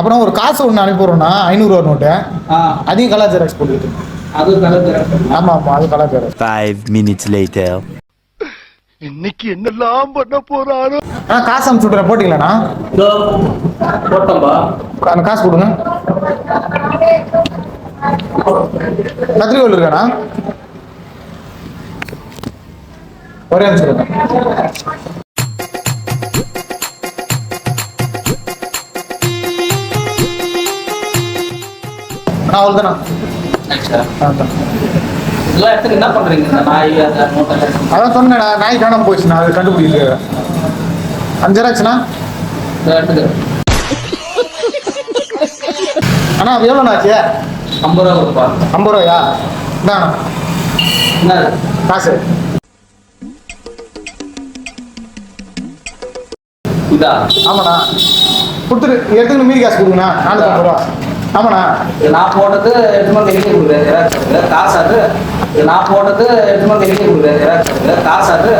அப்புறம் ஒரு காசு ஒன்று அனுப்பிடுறோம்னா 500 நோட்டு, அதையும் கலர் ஜெராக்ஸ் போட்டுக்கிட்டு. அது கலர் ஜெராக்ஸ். ஆமா ஆமா, அது கலர் ஜெராக்ஸ். 5 minutes later. இன்னைக்கு என்னெல்லாம் பண்ண போறாரோ. காசு அனுப்பிச்சு விட்றேன், போட்டிங்களாண்ணா? போட்டோம்பா. அந்த காசு கொடுங்க. கத்திரிக்கோள் இருக்காண்ணா? ஒரே அனுப்பிச்சு. அவ்வளோதாண்ணா. இதெல்லாம் எடுத்துட்டு என்ன பண்றீங்க? இந்த நாய் அதான் சொன்னேண்ணா, நாய் காணாம போச்சுண்ணா, அது கண்டுபிடிக்கல. 5 ஜெராக்ஸ்ண்ணா. அண்ணா எவ்வளோண்ணா ஆச்சு? 50 ரூபா கொடுப்பா. 50 ரூபாயா? இந்தாண்ணா என்ன காசு. இதா? ஆமாண்ணா, கொடுத்துட்டு எடுத்துக்கிட்டு மீதி காசு கொடுங்கண்ணா. 450 ரூபா. ஆமாண்ணா. நான் போட்டது 8 மணி வெளியே கொடுக்குறேன் ஜெராக்ஸ். காசு அது நான் போட்டது 8 மணி வெளியே கொடுக்குறேன் ஜெராக்ஸ். காசு அது